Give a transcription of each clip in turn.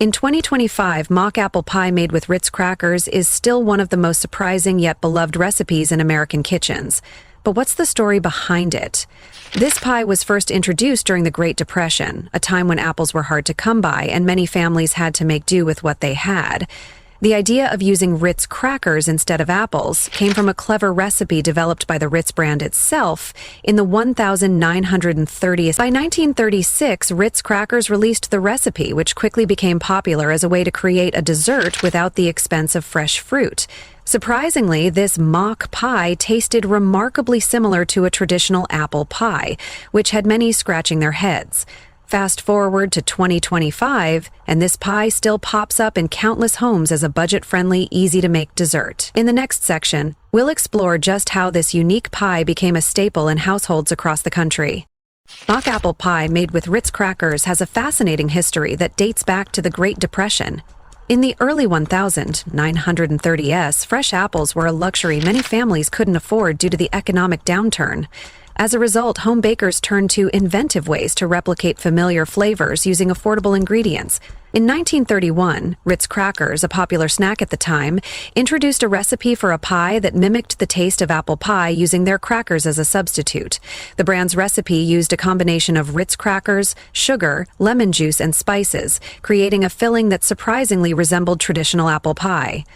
In 2025, mock apple pie made with Ritz crackers is still one of the most surprising yet beloved recipes in American kitchens. But what's the story behind it? This pie was first introduced during the Great Depression, a time when apples were hard to come by and many families had to make do with what they had. The idea of using Ritz crackers instead of apples came from a clever recipe developed by the Ritz brand itself in the 1930s. By 1936, Ritz crackers released the recipe, which quickly became popular as a way to create a dessert without the expense of fresh fruit. Surprisingly, this mock pie tasted remarkably similar to a traditional apple pie, which had many scratching their heads. Fast forward to 2025, and this pie still pops up in countless homes as a budget-friendly, easy-to-make dessert. In the next section, we'll explore just how this unique pie became a staple in households across the country. Mock apple pie made with Ritz crackers has a fascinating history that dates back to the Great Depression. In the early 1930s, fresh apples were a luxury many families couldn't afford due to the economic downturn. As a result, home bakers turned to inventive ways to replicate familiar flavors using affordable ingredients. In 1931, Ritz crackers, a popular snack at the time, introduced a recipe for a pie that mimicked the taste of apple pie using their crackers as a substitute. The brand's recipe used a combination of Ritz crackers, sugar, lemon juice, and spices, creating a filling that surprisingly resembled traditional apple pie.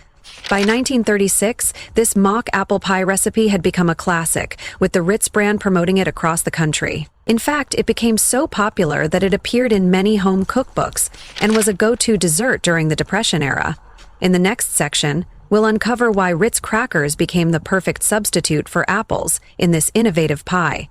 By 1936, this mock apple pie recipe had become a classic, with the Ritz brand promoting it across the country. In fact, it became so popular that it appeared in many home cookbooks and was a go-to dessert during the Depression era. In the next section, we'll uncover why Ritz crackers became the perfect substitute for apples in this innovative pie.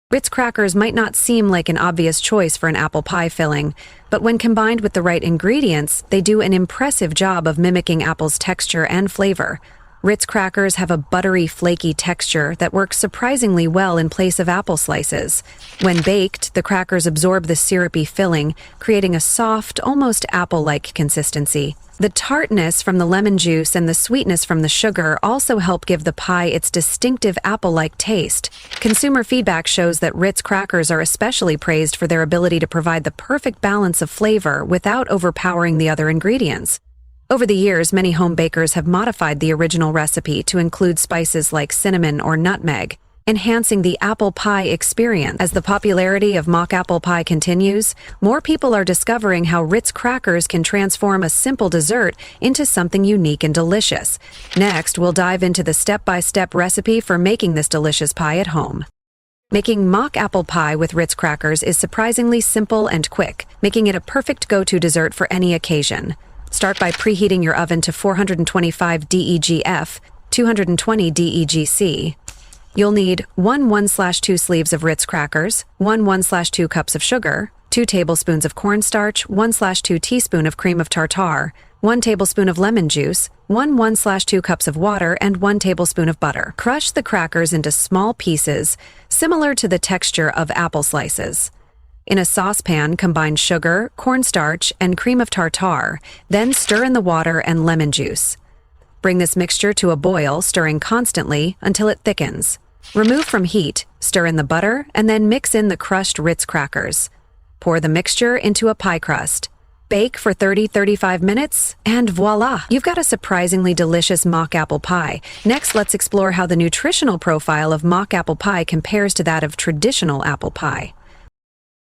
Ritz crackers might not seem like an obvious choice for an apple pie filling, but when combined with the right ingredients, they do an impressive job of mimicking apple's texture and flavor. Ritz crackers have a buttery, flaky texture that works surprisingly well in place of apple slices. When baked, the crackers absorb the syrupy filling, creating a soft, almost apple-like consistency. The tartness from the lemon juice and the sweetness from the sugar also help give the pie its distinctive apple-like taste. Consumer feedback shows that Ritz crackers are especially praised for their ability to provide the perfect balance of flavor without overpowering the other ingredients. Over the years, many home bakers have modified the original recipe to include spices like cinnamon or nutmeg, enhancing the apple pie experience. As the popularity of mock apple pie continues, more people are discovering how Ritz crackers can transform a simple dessert into something unique and delicious. Next, we'll dive into the step-by-step recipe for making this delicious pie at home. Making mock apple pie with Ritz crackers is surprisingly simple and quick, making it a perfect go-to dessert for any occasion. Start by preheating your oven to 425 DEGF, 220 DEGC. You'll need 1/2 sleeves of Ritz crackers, 1/2 cups of sugar, 2 tablespoons of cornstarch, 1/2 teaspoon of cream of tartar, 1 tablespoon of lemon juice, 1/2 cups of water, and 1 tablespoon of butter. Crush the crackers into small pieces, similar to the texture of apple slices. In a saucepan, combine sugar, cornstarch, and cream of tartar, then stir in the water and lemon juice. Bring this mixture to a boil, stirring constantly until it thickens. Remove from heat, stir in the butter, and then mix in the crushed Ritz crackers. Pour the mixture into a pie crust. Bake for 30-35 minutes, and voila! You've got a surprisingly delicious mock apple pie. Next, let's explore how the nutritional profile of mock apple pie compares to that of traditional apple pie.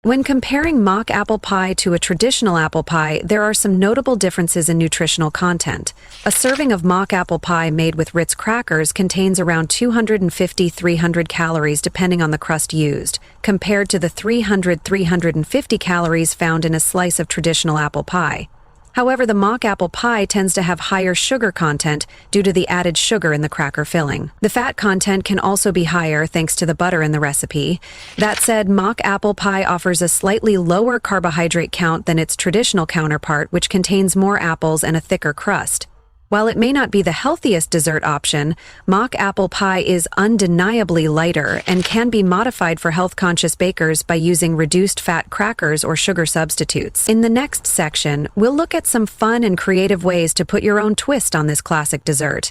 When comparing mock apple pie to a traditional apple pie, there are some notable differences in nutritional content. A serving of mock apple pie made with Ritz crackers contains around 250-300 calories depending on the crust used, compared to the 300-350 calories found in a slice of traditional apple pie. However, the mock apple pie tends to have higher sugar content due to the added sugar in the cracker filling. The fat content can also be higher thanks to the butter in the recipe. That said, mock apple pie offers a slightly lower carbohydrate count than its traditional counterpart, which contains more apples and a thicker crust. While it may not be the healthiest dessert option, mock apple pie is undeniably lighter and can be modified for health-conscious bakers by using reduced-fat crackers or sugar substitutes. In the next section, we'll look at some fun and creative ways to put your own twist on this classic dessert.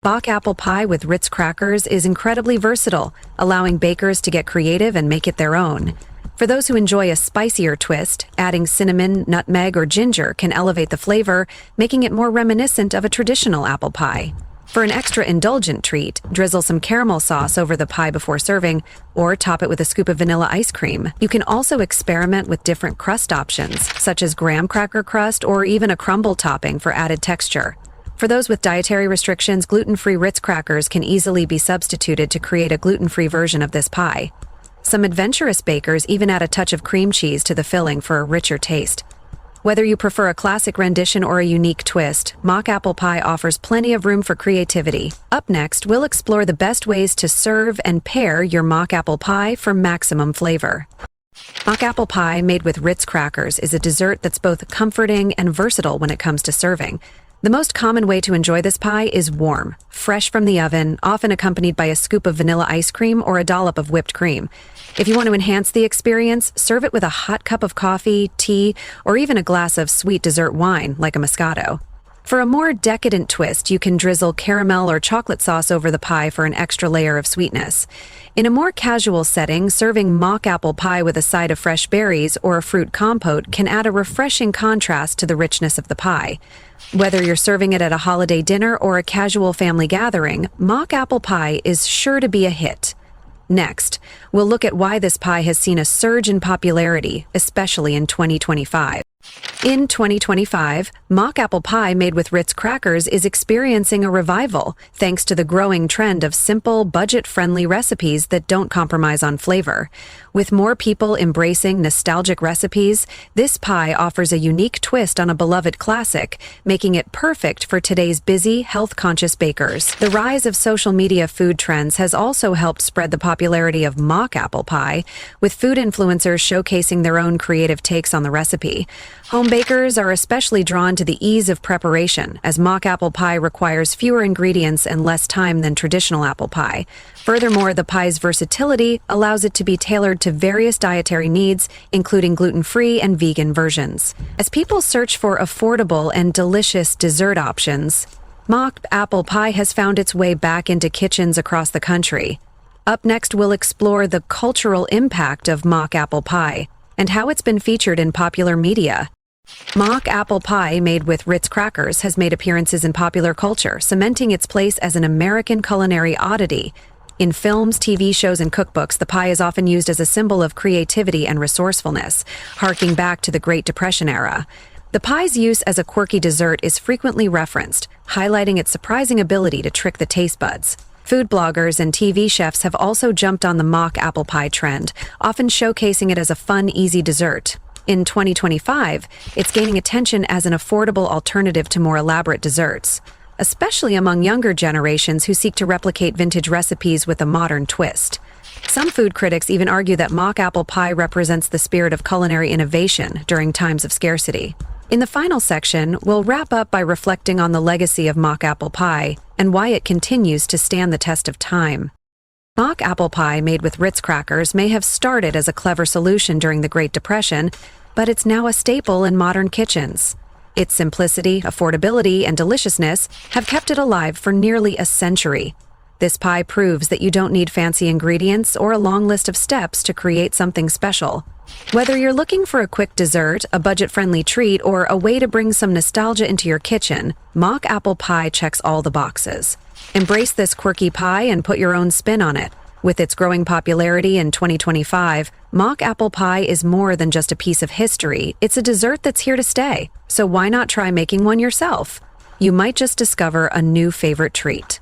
Mock apple pie with Ritz crackers is incredibly versatile, allowing bakers to get creative and make it their own. For those who enjoy a spicier twist, adding cinnamon, nutmeg, or ginger can elevate the flavor, making it more reminiscent of a traditional apple pie. For an extra indulgent treat, drizzle some caramel sauce over the pie before serving, or top it with a scoop of vanilla ice cream. You can also experiment with different crust options, such as graham cracker crust or even a crumble topping for added texture. For those with dietary restrictions, gluten-free Ritz crackers can easily be substituted to create a gluten-free version of this pie. Some adventurous bakers even add a touch of cream cheese to the filling for a richer taste. Whether you prefer a classic rendition or a unique twist, mock apple pie offers plenty of room for creativity. Up next, we'll explore the best ways to serve and pair your mock apple pie for maximum flavor. Mock apple pie made with Ritz crackers is a dessert that's both comforting and versatile when it comes to serving. The most common way to enjoy this pie is warm, fresh from the oven, often accompanied by a scoop of vanilla ice cream or a dollop of whipped cream. If you want to enhance the experience, serve it with a hot cup of coffee, tea, or even a glass of sweet dessert wine like a Moscato. For a more decadent twist, you can drizzle caramel or chocolate sauce over the pie for an extra layer of sweetness. In a more casual setting, serving mock apple pie with a side of fresh berries or a fruit compote can add a refreshing contrast to the richness of the pie. Whether you're serving it at a holiday dinner or a casual family gathering, mock apple pie is sure to be a hit. Next, we'll look at why this pie has seen a surge in popularity, especially in 2025. In 2025, mock apple pie made with Ritz crackers is experiencing a revival thanks to the growing trend of simple, budget-friendly recipes that don't compromise on flavor. With more people embracing nostalgic recipes, this pie offers a unique twist on a beloved classic, making it perfect for today's busy, health-conscious bakers. The rise of social media food trends has also helped spread the popularity of mock apple pie, with food influencers showcasing their own creative takes on the recipe. Home bakers are especially drawn to the ease of preparation, as mock apple pie requires fewer ingredients and less time than traditional apple pie. Furthermore, the pie's versatility allows it to be tailored to various dietary needs, including gluten-free and vegan versions. As people search for affordable and delicious dessert options, mock apple pie has found its way back into kitchens across the country. Up next, we'll explore the cultural impact of mock apple pie and how it's been featured in popular media. Mock apple pie made with Ritz crackers has made appearances in popular culture, cementing its place as an American culinary oddity. In films, TV shows, and cookbooks, the pie is often used as a symbol of creativity and resourcefulness, harking back to the Great Depression era. The pie's use as a quirky dessert is frequently referenced, highlighting its surprising ability to trick the taste buds. Food bloggers and TV chefs have also jumped on the mock apple pie trend, often showcasing it as a fun, easy dessert. In 2025, it's gaining attention as an affordable alternative to more elaborate desserts, especially among younger generations who seek to replicate vintage recipes with a modern twist. Some food critics even argue that mock apple pie represents the spirit of culinary innovation during times of scarcity. In the final section, we'll wrap up by reflecting on the legacy of mock apple pie and why it continues to stand the test of time. Mock apple pie made with Ritz crackers may have started as a clever solution during the Great Depression, but it's now a staple in modern kitchens. Its simplicity, affordability, and deliciousness have kept it alive for nearly a century. This pie proves that you don't need fancy ingredients or a long list of steps to create something special. Whether you're looking for a quick dessert, a budget-friendly treat, or a way to bring some nostalgia into your kitchen, mock apple pie checks all the boxes. Embrace this quirky pie and put your own spin on it. With its growing popularity in 2025, mock apple pie is more than just a piece of history. It's a dessert that's here to stay. So why not try making one yourself? You might just discover a new favorite treat.